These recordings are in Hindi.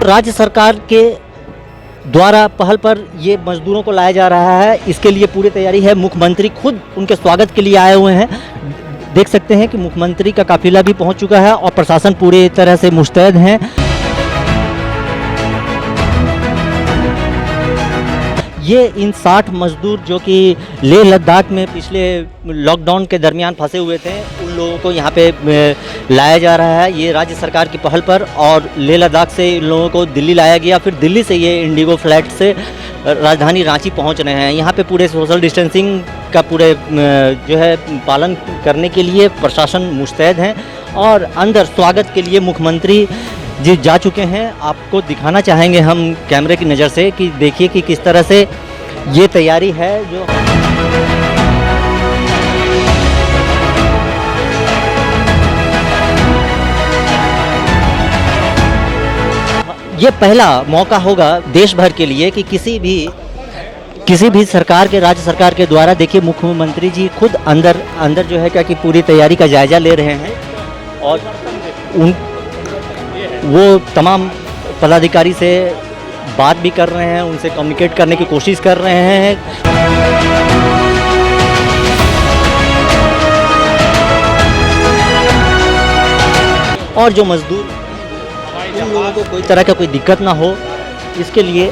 राज्य सरकार के द्वारा पहल पर ये मजदूरों को लाया जा रहा है, इसके लिए पूरी तैयारी है। मुख्यमंत्री खुद उनके स्वागत के लिए आए हुए हैं। देख सकते हैं कि मुख्यमंत्री का काफिला भी पहुंच चुका है और प्रशासन पूरी तरह से मुस्तैद हैं। ये इन 60 मजदूर जो कि लेह लद्दाख में पिछले लॉकडाउन के दरमियान फंसे हुए थे, उन लोगों को यहाँ पे लाया जा रहा है। ये राज्य सरकार की पहल पर, और लेह लद्दाख से इन लोगों को दिल्ली लाया गया, फिर दिल्ली से ये इंडिगो फ्लाइट से राजधानी रांची पहुँच रहे हैं। यहाँ पे पूरे सोशल डिस्टेंसिंग का पूरे जो है पालन करने के लिए प्रशासन मुस्तैद हैं, और अंदर स्वागत के लिए मुख्यमंत्री जी जा चुके हैं। आपको दिखाना चाहेंगे हम कैमरे की नज़र से कि देखिए कि किस तरह से ये तैयारी है। जो ये पहला मौका होगा देश भर के लिए कि किसी भी सरकार के, राज्य सरकार के द्वारा, देखिए मुख्यमंत्री जी खुद अंदर जो है क्या कि पूरी तैयारी का जायजा ले रहे हैं, और वो तमाम पदाधिकारी से बात भी कर रहे हैं, उनसे कम्युनिकेट करने की कोशिश कर रहे हैं। और जो मजदूर, उन लोगों को कोई तरह का कोई दिक्कत ना हो, इसके लिए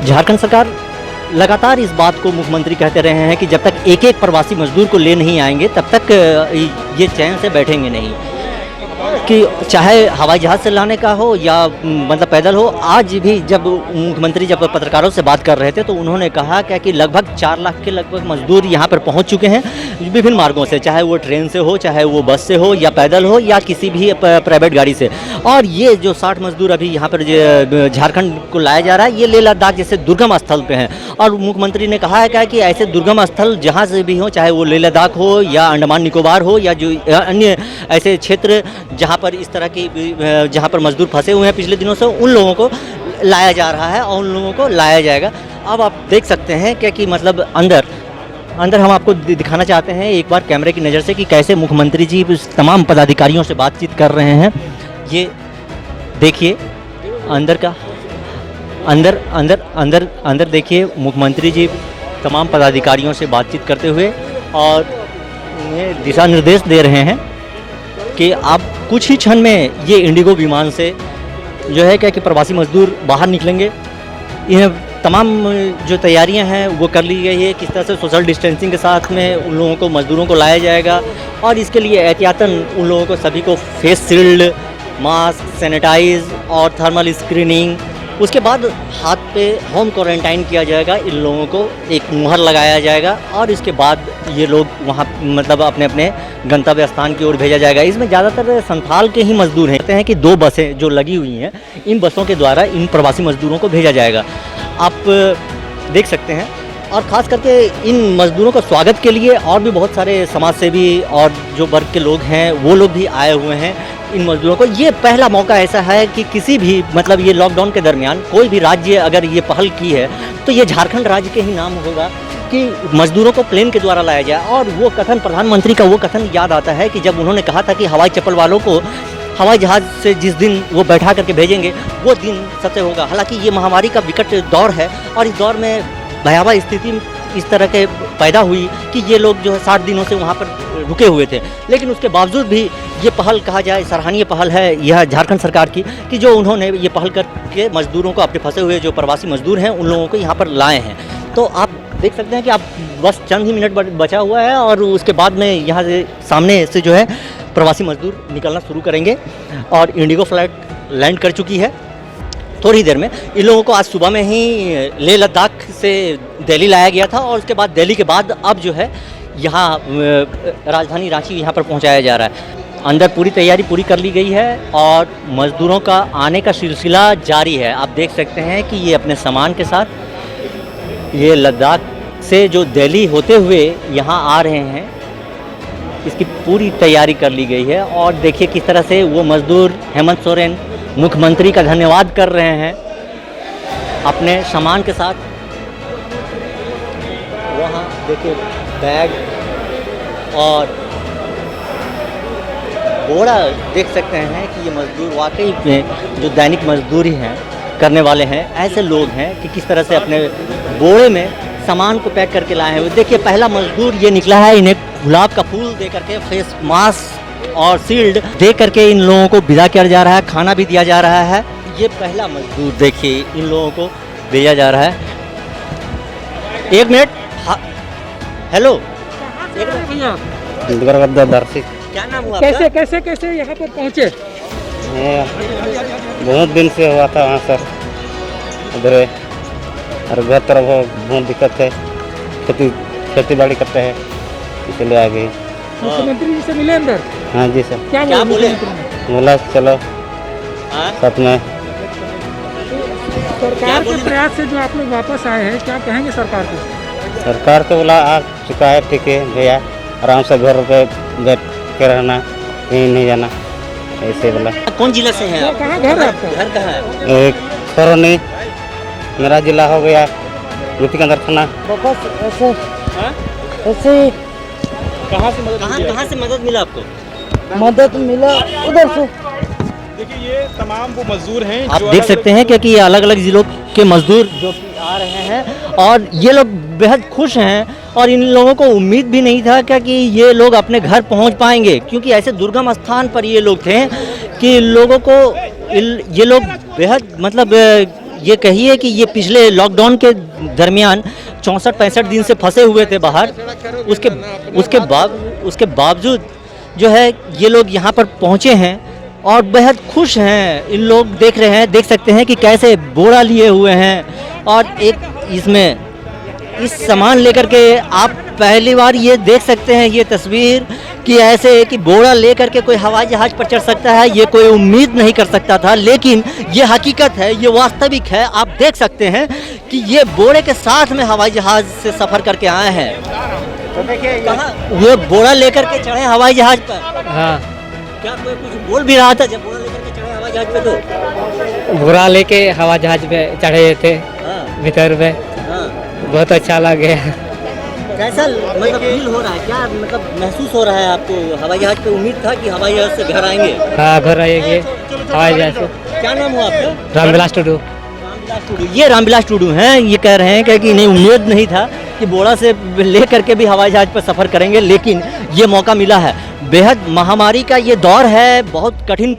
झारखंड सरकार लगातार इस बात को मुख्यमंत्री कहते रहे हैं कि जब तक एक एक प्रवासी मजदूर को ले नहीं आएंगे तब तक ये चैन से बैठेंगे नहीं, कि चाहे हवाई जहाज़ से लाने का हो या मतलब पैदल हो। आज भी जब मुख्यमंत्री जब पत्रकारों से बात कर रहे थे तो उन्होंने कहा क्या कि लगभग 4 लाख के लगभग मजदूर यहाँ पर पहुँच चुके हैं विभिन्न मार्गों से, चाहे वो ट्रेन से हो, चाहे वो बस से हो, या पैदल हो, या किसी भी प्राइवेट गाड़ी से। और ये जो 60 मजदूर अभी यहाँ पर झारखंड को लाया जा रहा है, ये लेह लद्दाख जैसे दुर्गम स्थल पे हैं, और मुख्यमंत्री ने कहा है क्या कि ऐसे दुर्गम स्थल जहाँ से भी हो, चाहे वो लेह लद्दाख हो या अंडमान निकोबार हो या जो अन्य ऐसे क्षेत्र जहाँ पर इस तरह की जहाँ पर मजदूर फंसे हुए हैं पिछले दिनों से, उन लोगों को लाया जा रहा है और उन लोगों को लाया जाएगा। अब आप देख सकते हैं क्या कि मतलब अंदर हम आपको दिखाना चाहते हैं एक बार कैमरे की नज़र से कि कैसे मुख्यमंत्री जी तमाम पदाधिकारियों से बातचीत कर रहे हैं। ये देखिए अंदर देखिए मुख्यमंत्री जी तमाम पदाधिकारियों से बातचीत करते हुए और उन्हें दिशा निर्देश दे रहे हैं कि आप कुछ ही क्षण में ये इंडिगो विमान से जो है क्या कि प्रवासी मजदूर बाहर निकलेंगे। यह तमाम जो तैयारियां हैं वो कर ली गई है, किस तरह से सोशल डिस्टेंसिंग के साथ में उन लोगों को, मजदूरों को लाया जाएगा, और इसके लिए एहतियातन उन लोगों को सभी को फेस शील्ड, मास्क, सैनिटाइज और थर्मल स्क्रीनिंग, उसके बाद हाथ पे होम क्वारंटाइन किया जाएगा। इन लोगों को एक मुहर लगाया जाएगा और इसके बाद ये लोग वहाँ मतलब अपने अपने गंतव्य स्थान की ओर भेजा जाएगा। इसमें ज़्यादातर संथाल के ही मजदूर हैं। कहते हैं कि 2 बसें जो लगी हुई हैं, इन बसों के द्वारा इन प्रवासी मजदूरों को भेजा जाएगा। आप देख सकते हैं, और ख़ास करके इन मजदूरों का स्वागत के लिए और भी बहुत सारे समाजसेवी और जो वर्ग के लोग हैं वो लोग भी आए हुए हैं इन मजदूरों को। ये पहला मौका ऐसा है कि किसी भी मतलब ये लॉकडाउन के दरमियान कोई भी राज्य अगर ये पहल की है तो ये झारखंड राज्य के ही नाम होगा कि मजदूरों को प्लेन के द्वारा लाया जाए। और वो कथन, प्रधानमंत्री का वो कथन याद आता है कि जब उन्होंने कहा था कि हवाई चप्पल वालों को हवाई जहाज़ से जिस दिन वो बैठा करके भेजेंगे वो दिन सत्य होगा। हालांकि ये महामारी का विकट दौर है और इस दौर में भयावह स्थिति इस तरह के पैदा हुई कि ये लोग जो है 60 दिनों से वहाँ पर रुके हुए थे, लेकिन उसके बावजूद भी ये पहल, कहा जाए सराहनीय पहल है यह झारखंड सरकार की, कि जो उन्होंने ये पहल करके मजदूरों को, अपने फंसे हुए जो प्रवासी मजदूर हैं उन लोगों को यहाँ पर लाए हैं। तो आप देख सकते हैं कि आप बस चंद ही मिनट बचा हुआ है और उसके बाद में यहाँ से सामने से जो है प्रवासी मजदूर निकलना शुरू करेंगे, और इंडिगो फ्लाइट लैंड कर चुकी है थोड़ी देर में। इन लोगों को आज सुबह में ही लेह लद्दाख से दिल्ली लाया गया था, और उसके बाद दिल्ली के बाद अब जो है यहाँ राजधानी रांची यहाँ पर पहुँचाया जा रहा है। अंदर पूरी तैयारी पूरी कर ली गई है और मज़दूरों का आने का सिलसिला जारी है। आप देख सकते हैं कि ये अपने सामान के साथ ये लद्दाख से जो दिल्ली होते हुए यहाँ आ रहे हैं, इसकी पूरी तैयारी कर ली गई है। और देखिए किस तरह से वो मज़दूर हेमंत सोरेन मुख्यमंत्री का धन्यवाद कर रहे हैं अपने सामान के साथ। वहाँ देखिए बैग और बोरा देख सकते हैं कि ये मजदूर वाकई में जो दैनिक मजदूरी हैं करने वाले हैं, ऐसे लोग हैं कि किस तरह से अपने बोरे में सामान को पैक करके लाए हैं। देखिए पहला मजदूर ये निकला है, इन्हें गुलाब का फूल दे करके, फेस मास्क और शील्ड दे करके इन लोगों को विदा किया जा रहा है, खाना भी दिया जा रहा है। ये पहला मजदूर देखिए इन लोगों को भेजा जा रहा है। एक मिनट, हेलो भैया क्या नाम हुआ आपका? कैसे यहाँ पर पहुँचे? बहुत दिन से हुआ था वहाँ सर, उधर और घर तरफ बहुत दिक्कत है, खेती बाड़ी करते हैं, इसलिए आ गए। मुख्यमंत्री जी से मिले अंदर? हाँ जी सर। क्या बोले? बोला चलो हाँ? साथ में। सरकार के प्रयास से जो आप लोग वापस आए हैं, क्या कहेंगे सरकार को? सरकार तो बोला आ चुका है, ठीक है भैया, आराम से घर पे बैठ के रहना, कहीं नहीं जाना, ऐसे बोला। कौन जिला से हैं आप? कहाँ घर है आपका? घर कहाँ है? एक खरौनी मेरा जिला हो गया, यूपी के अंदर थाना। बस ऐसे हाँ? ऐसे कहाँ से मदद मिला आपको? मदद मिला उधर से। देखिए ये तमाम वो मजदूर हैं आप जो देख सकते हैं कि ये अलग अलग जिलों के मजदूर जो कि आ रहे हैं और ये लोग बेहद खुश हैं और इन लोगों को उम्मीद भी नहीं था कि ये लोग अपने घर पहुंच पाएंगे, क्योंकि ऐसे दुर्गम स्थान पर ये लोग थे कि लोगों को ये लोग बेहद मतलब ये कहिए कि ये पिछले लॉकडाउन के दरमियान 64-65 दिन से फंसे हुए थे बाहर। उसके बावजूद जो है ये लोग यहाँ पर पहुँचे हैं और बेहद खुश हैं। इन लोग देख सकते हैं कि कैसे बोरा लिए हुए हैं और एक इसमें इस सामान लेकर के आप पहली बार ये देख सकते हैं ये तस्वीर कि ऐसे कि बोरा लेकर के कोई हवाई जहाज़ पर चढ़ सकता है, ये कोई उम्मीद नहीं कर सकता था, लेकिन ये हकीकत है, ये वास्तविक है। आप देख सकते हैं कि ये बोरे के साथ में हवाई जहाज़ से सफ़र करके आए हैं। तो देखिए कहाँ ये बोरा लेकर के चढ़े हवाई जहाज़ पर? हाँ, क्या कोई कुछ बोल भी रहा था जब बोरा लेकर के चढ़े हवाई जहाज़ पे? तो बुरा लेके हवा जहाज पे चढ़े थे हाँ भीतर में, हाँ। बहुत अच्छा लगे। कैसा मतलब फील हो रहा है, क्या मतलब महसूस हो रहा है आपको? हवाई जहाज पे उम्मीद था कि हवाई जहाज से घर आएंगे? हाँ, घर आएंगे हवाई जहाज से। क्या नाम हुआ आपका? रामविलास टुडू। ये रामविलास टुडू हैं। ये कह रहे हैं कि नहीं, उम्मीद नहीं था कि बोरा से ले करके भी हवाई जहाज पर सफ़र करेंगे, लेकिन ये मौका मिला है। बेहद महामारी का ये दौर है, बहुत कठिन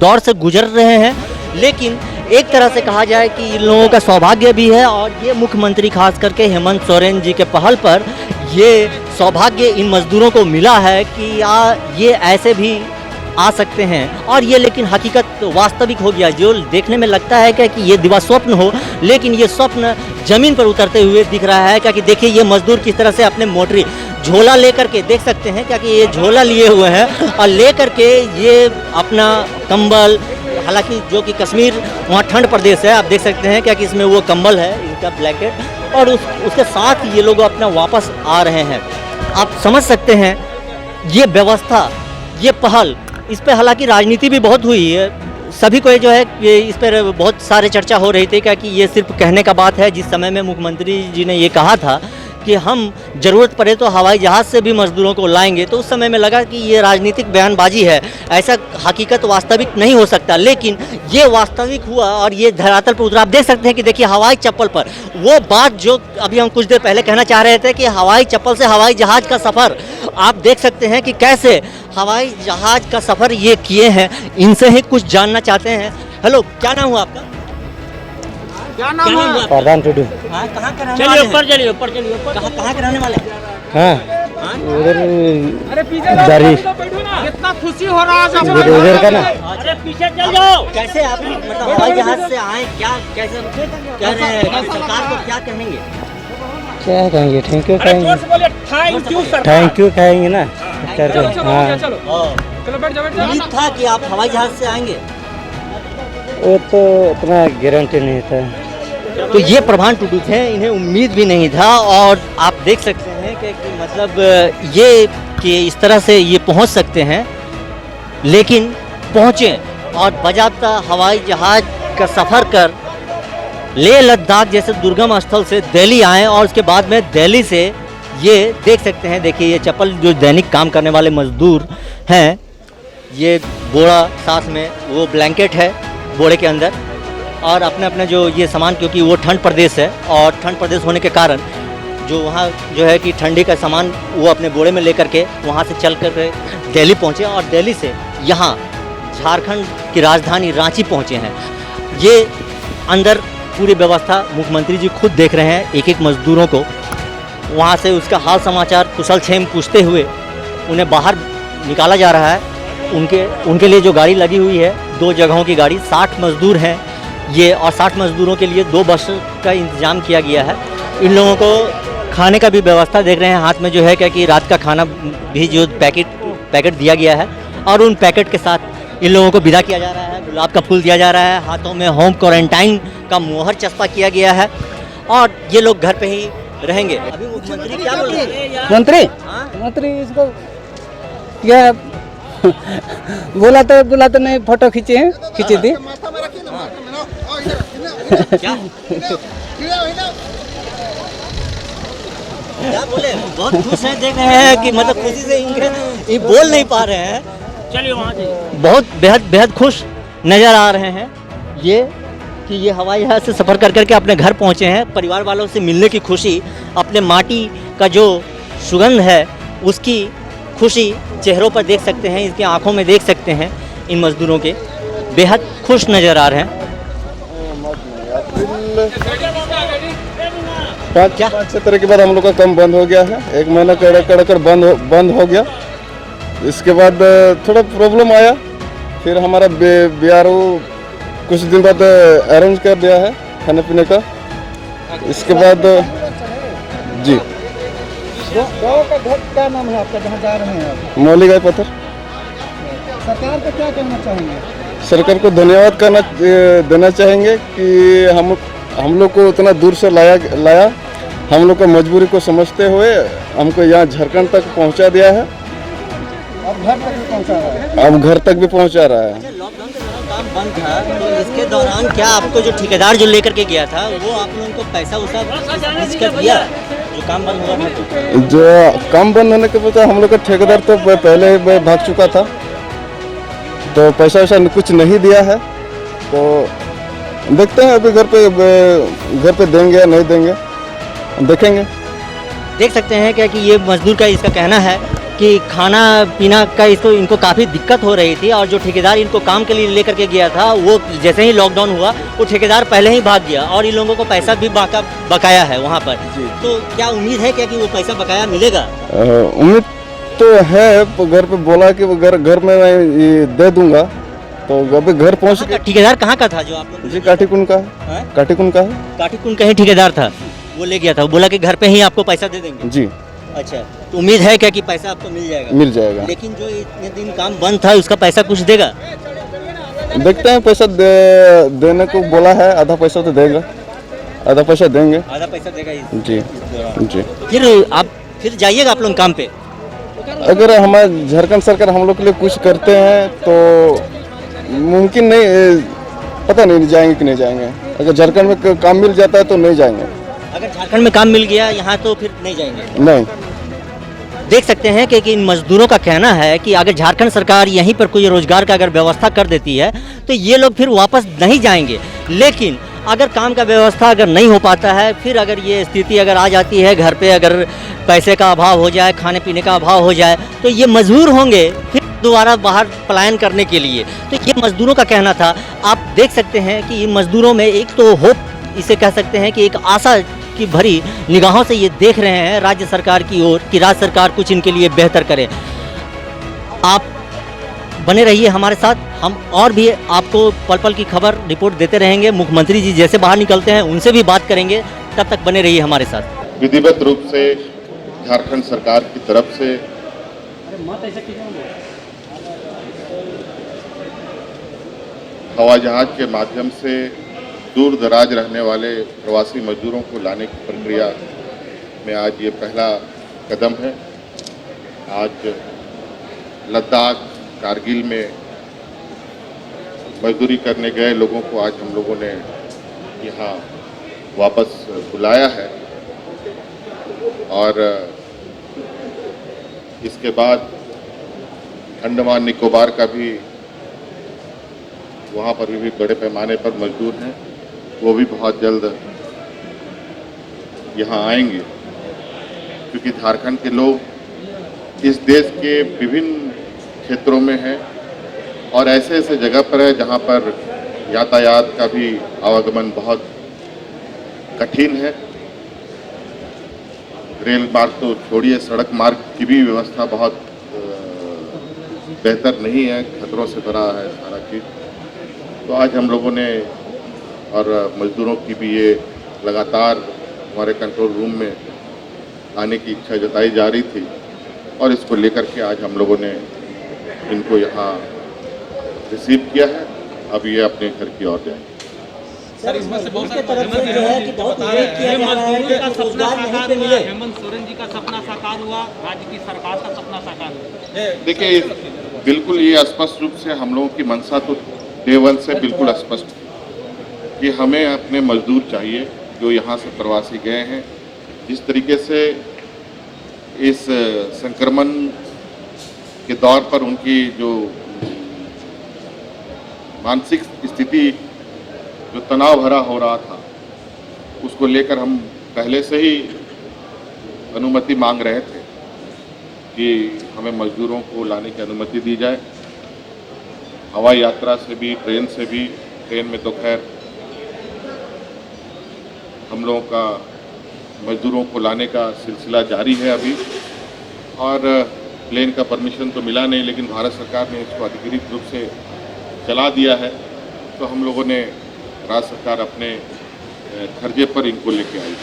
दौर से गुजर रहे हैं, लेकिन एक तरह से कहा जाए कि इन लोगों का सौभाग्य भी है और ये मुख्यमंत्री खास करके हेमंत सोरेन जी के पहल पर ये सौभाग्य इन मजदूरों को मिला है कि ये ऐसे भी आ सकते हैं और ये लेकिन हकीकत वास्तविक हो गया। जो देखने में लगता है कि ये दिवा स्वप्न हो, लेकिन ये स्वप्न ज़मीन पर उतरते हुए दिख रहा है। क्योंकि देखिए ये मजदूर किस तरह से अपने मोटरी झोला लेकर के, देख सकते हैं क्या कि ये झोला लिए हुए हैं और लेकर के ये अपना कंबल, हालांकि जो कि कश्मीर वहाँ ठंड प्रदेश है, आप देख सकते हैं क्या कि इसमें वो कंबल है इनका ब्लैंकेट, और उसके साथ ये लोग अपना वापस आ रहे हैं। आप समझ सकते हैं ये व्यवस्था, ये पहल, इस पर हालांकि राजनीति भी बहुत हुई है। सभी को जो है ये इस पर बहुत सारे चर्चा हो रही थी क्या कि ये सिर्फ कहने का बात है। जिस समय में मुख्यमंत्री जी ने ये कहा था कि हम ज़रूरत पड़े तो हवाई जहाज़ से भी मजदूरों को लाएंगे, तो उस समय में लगा कि ये राजनीतिक बयानबाजी है, ऐसा हकीकत वास्तविक नहीं हो सकता। लेकिन ये वास्तविक हुआ और ये धरातल पर उतरा। आप देख सकते हैं कि देखिए हवाई चप्पल पर वो बात जो अभी हम कुछ देर पहले कहना चाह रहे थे कि हवाई चप्पल से हवाई जहाज़ का सफ़र, आप देख सकते हैं कि कैसे हवाई जहाज़ का सफ़र ये किए हैं। इनसे ही कुछ जानना चाहते हैं। हेलो, क्या नाम हुआ आपका? क्या नाम है? आपका? प्रधान टुडू। हाँ, कहाँ के रहने वाले हैं? चलिए ऊपर। कहाँ के रहने वाले हैं? हाँ उधर अरे पीछे दरी कितना खुशी हो रहा है उधर का ना। अरे पीछे चल जाओ। कैसे आप मतलब हवाई जहाज से आए, क्या कैसे कह रहे हैं कि सरकार को क्या कहेंगे? क्या कहेंगे, थैंक यू कहेंगे, thank you sir. Thank you कहेंगे ना। हाँ चलो बैठ जाओ। उम्मीद था कि आप हवाई जहाज से आएंगे? वो तो इतना गारंटी नहीं था। तो ये प्रभान टुडू थे, इन्हें उम्मीद भी नहीं था और आप देख सकते हैं कि मतलब ये कि इस तरह से ये पहुंच सकते हैं, लेकिन पहुंचे और बजाता हवाई जहाज का सफ़र कर लेह लद्दाख जैसे दुर्गम स्थल से दिल्ली आए और उसके बाद में दिल्ली से ये देख सकते हैं। देखिए ये चप्पल जो दैनिक काम करने वाले मजदूर हैं, ये बोरा साथ में वो ब्लैंकेट है बोरे के अंदर, और अपने अपने जो ये सामान, क्योंकि वो ठंड प्रदेश है और ठंड प्रदेश होने के कारण जो वहाँ जो है कि ठंडी का सामान वो अपने बोरे में लेकर के वहाँ से चल कर दिल्ली पहुँचे और दिल्ली से यहाँ झारखंड की राजधानी रांची पहुँचे हैं। ये अंदर पूरी व्यवस्था मुख्यमंत्री जी खुद देख रहे हैं, एक एक मजदूरों को वहाँ से उसका हाल समाचार कुशल क्षेम पूछते हुए उन्हें बाहर निकाला जा रहा है। उनके लिए जो गाड़ी लगी हुई है, 2 जगहों की गाड़ी, 60 मजदूर हैं ये, और 60 मजदूरों के लिए 2 बस का इंतज़ाम किया गया है। इन लोगों को खाने का भी व्यवस्था देख रहे हैं, हाथ में जो है क्या कि रात का खाना भी जो पैकेट दिया गया है, और उन पैकेट के साथ इन लोगों को विदा किया जा रहा है। गुलाब का फूल दिया जा रहा है, हाथों में होम क्वारंटाइन का मोहर चस्पा किया गया है, और ये लोग घर पे ही रहेंगे। अभी मुख्यमंत्री क्या बोल रहे हैं? मंत्री इसको क्या बोला तो नहीं, फोटो खींची थी। क्या क्या बोले? बहुत खुश हैं, देख रहे हैं कि मतलब खुशी से ये बोल नहीं पा रहे हैं। चलिए वहाँ से बहुत बेहद खुश नज़र आ रहे हैं ये, कि ये हवाई जहाज से सफ़र कर करके अपने घर पहुँचे हैं। परिवार वालों से मिलने की खुशी, अपने माटी का जो सुगंध है उसकी खुशी चेहरों पर देख सकते हैं, इसकी आंखों में देख सकते हैं। इन मजदूरों के बेहद खुश नज़र आ रहे हैं। पाँच 6 तरह के बाद हम लोग का काम बंद हो गया है। 1 महीना कड़कर बंद हो गया। इसके बाद थोड़ा प्रॉब्लम आया, फिर हमारा BRO कुछ दिन बाद अरेंज कर दिया है खाने पीने का। इसके बाद जी गाँव का घर क्या नाम है आपका, जहाँ जा रहे हैं आप? मौली गाय पत्थर। सरकार को क्या कहना चाहेंगे? सरकार को धन्यवाद देना चाहेंगे कि हम लोग को इतना दूर से लाया, हम लोग का मजबूरी को समझते हुए हमको यहाँ झारखंड तक पहुँचा दिया है। अब घर तक भी पहुँचा रहा है। अब घर तक भी पहुँचा रहा है। लॉकडाउन के दौरान काम बंद था, तो इसके दौरान क्या आपको जो ठेकेदार जो लेकर के गया था वो आपने उनको पैसा उसा खींच कर दिया जो काम बंद हुआ था? जो काम बंद होने के बाद हम लोग का ठेकेदार तो पहले ही भाग चुका था, तो पैसा वैसा कुछ नहीं दिया है। तो देखते हैं अभी घर पे देंगे या नहीं देंगे, देखेंगे। देख सकते हैं क्या कि ये मजदूर का इसका कहना है कि खाना पीना का इनको काफ़ी दिक्कत हो रही थी, और जो ठेकेदार इनको काम के लिए लेकर के गया था वो जैसे ही लॉकडाउन हुआ वो ठेकेदार पहले ही भाग गया, और इन लोगों को पैसा भी बकाया है वहाँ पर। तो क्या उम्मीद है क्या कि वो पैसा बकाया मिलेगा? उम्मीद तो है, घर पे बोला कि वो घर में मैं दे दूंगा। तो अभी घर पहुँच के। ठेकेदार कहाँ का था जो आप लोग? जी काटीकुंड का है। काटीकुंड का ही ठेकेदार था, वो ले गया था, वो बोला कि घर पे ही आपको पैसा दे देंगे। जी अच्छा, तो उम्मीद है क्या कि पैसा आपको मिल जाएगा? मिल जाएगा। लेकिन जो इतने दिन काम बंद था उसका पैसा कुछ देगा? देखते हैं, पैसा देने को बोला है, आधा पैसा तो देगा, आधा पैसा देंगे। आधा पैसा देगा जी जी। फिर जाइएगा आप लोग काम पे? अगर हमारे झारखंड सरकार हम लोग के लिए कुछ करते हैं तो मुमकिन नहीं, पता नहीं जाएंगे कि नहीं जाएंगे। अगर झारखंड में काम मिल जाता है तो नहीं जाएंगे। अगर झारखंड में काम मिल गया यहाँ तो फिर नहीं जाएंगे? नहीं। देख सकते हैं कि इन मजदूरों का कहना है कि अगर झारखंड सरकार यहीं पर कोई रोजगार का अगर व्यवस्था कर देती है तो ये लोग फिर वापस नहीं जाएंगे। लेकिन अगर काम का व्यवस्था अगर नहीं हो पाता है, फिर अगर ये स्थिति अगर आ जाती है, घर पे अगर पैसे का अभाव हो जाए, खाने पीने का अभाव हो जाए, तो ये मजबूर होंगे फिर दोबारा बाहर पलायन करने के लिए। तो ये मजदूरों का कहना था। आप देख सकते हैं कि इन मजदूरों में एक तो होप, इसे कह सकते हैं कि एक आशा की भरी निगाहों से ये देख रहे हैं राज्य सरकार की ओर कि राज्य सरकार कुछ इनके लिए बेहतर करे। आप बने रहिए हमारे साथ, हम और भी आपको पल पल की खबर रिपोर्ट देते रहेंगे। मुख्यमंत्री जी जैसे बाहर निकलते हैं उनसे भी बात करेंगे, तब तक बने रहिए हमारे साथ। विधिवत रूप से झारखंड सरकार की तरफ से हवाई जहाज के माध्यम से दूर दराज रहने वाले प्रवासी मजदूरों को लाने की प्रक्रिया में आज ये पहला कदम है। आज लद्दाख, कारगिल में मजदूरी करने गए लोगों को आज हम लोगों ने यहाँ वापस बुलाया है, और इसके बाद अंडमान निकोबार का भी, वहाँ पर भी बड़े पैमाने पर मजदूर हैं, वो भी बहुत जल्द यहाँ आएंगे, क्योंकि झारखंड के लोग इस देश के विभिन्न क्षेत्रों में हैं और ऐसे ऐसे जगह पर है जहाँ पर यातायात का भी आवागमन बहुत कठिन है। रेल मार्ग तो छोड़िए, सड़क मार्ग की भी व्यवस्था बहुत बेहतर नहीं है, खतरों से भरा है सारा चीज़। तो आज हम लोगों ने और मजदूरों की भी ये लगातार हमारे कंट्रोल रूम में आने की इच्छा जताई जा रही थी और इसको लेकर के आज हम लोगों ने इनको यहाँ रिसीव किया है। अब ये अपने घर की ओर जाएंगे। सर, इसमें से बहुत सारे जो है कि बहुत उम्मीद किया जा रहा है कि रोजगार यहीं पे मिले। हेमंत सोरेन जी का सपना साकार हुआ, राज्य की सरकार का सपना साकार हुआ। देखिए, बिल्कुल ये स्पष्ट रूप से हम लोगों की मंशा तो डे वन से बिल्कुल स्पष्ट है कि हमें अपने मजदूर चाहिए जो यहाँ से प्रवासी गए हैं। जिस तरीके से इस संक्रमण के दौर पर उनकी जो मानसिक स्थिति जो तनाव भरा हो रहा था, उसको लेकर हम पहले से ही अनुमति मांग रहे थे कि हमें मजदूरों को लाने की अनुमति दी जाए। हवाई यात्रा से भी, ट्रेन से भी। ट्रेन में तो खैर हम लोगों का मजदूरों को लाने का सिलसिला जारी है अभी, और प्लेन का परमिशन तो मिला नहीं, लेकिन भारत सरकार ने इसको अधिकृत रूप से चला दिया है। तो हम लोगों ने, राज्य सरकार अपने खर्चे पर इनको लेके आई।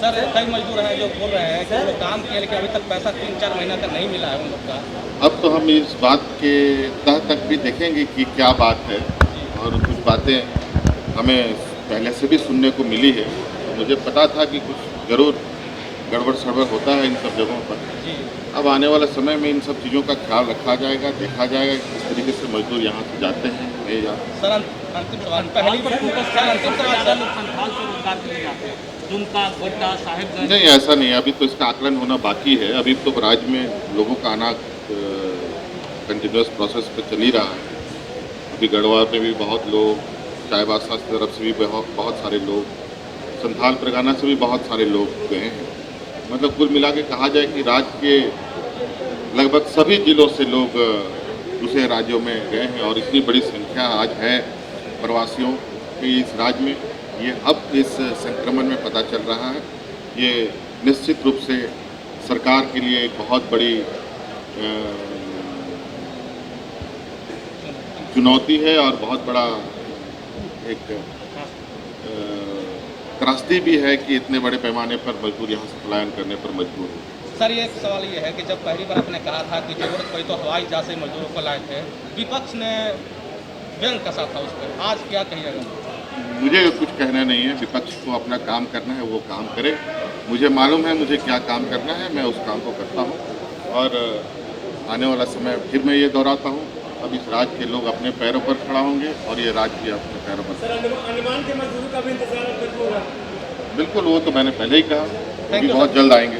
सर, कई मजदूर हैं जो बोल रहे हैं कि वो काम किए लेकिन अभी तक पैसा 3-4 महीना तक नहीं मिला है उन लोग का। अब तो हम इस बात के तह तक भी देखेंगे कि क्या बात है, और कुछ बातें हमें पहले से भी सुनने को मिली है। तो मुझे पता था कि कुछ जरूर गड़बड़ सड़बड़ होता है इन सब जगहों पर। अब आने वाले समय में इन सब चीज़ों का ख्याल रखा जाएगा, देखा जाएगा किस तरीके से मजदूर यहाँ से जाते हैं नहीं जाते। सर, अंतिम सवाल, पहली बार अंतिम सवाल सर, संथाल से रोजगार के लिए जाते हैं, दुमका, गोड्डा, साहिबगंज। नहीं, ऐसा नहीं है, अभी तो इसका आकलन होना बाकी है। अभी तो राज्य में लोगों का आना कंटिन्यूस प्रोसेस पे चल ही रहा है। अभी गढ़वा में भी बहुत लोग, चाईबासा की तरफ से भी बहुत सारे लोग, संथाल परगना से भी बहुत सारे लोग गए हैं। मतलब कुल मिला के कहा जाए कि राज्य के लगभग सभी जिलों से लोग दूसरे राज्यों में गए हैं, और इतनी बड़ी संख्या आज है प्रवासियों की इस राज्य में, ये अब इस संक्रमण में पता चल रहा है। ये निश्चित रूप से सरकार के लिए एक बहुत बड़ी चुनौती है और बहुत बड़ा एक त्रासदी भी है कि इतने बड़े पैमाने पर मजदूर यहाँ से पलायन करने पर मजबूर हो। सर, ये सवाल ये है कि जब पहली बार आपने कहा था कि जरूरत पड़ी तो हवाई जहाज से मजदूरों को लाए थे, विपक्ष ने व्यंग कसा था उस पर, आज क्या कहिएगा? मुझे कुछ कहना नहीं है। विपक्ष को अपना काम करना है, वो काम करे। मुझे मालूम है मुझे क्या काम करना है, मैं उस काम को करता हूँ। और आने वाला समय फिर मैं ये दोहराता हूँ, अब इस राज्य के लोग अपने पैरों पर खड़ा होंगे और ये राज्य भी अपने पैरों पर। अंडमान के मजदूरों का भी इंतजार बिल्कुल, वो तो मैंने पहले ही कहा, वो भी बहुत जल्द आएंगे।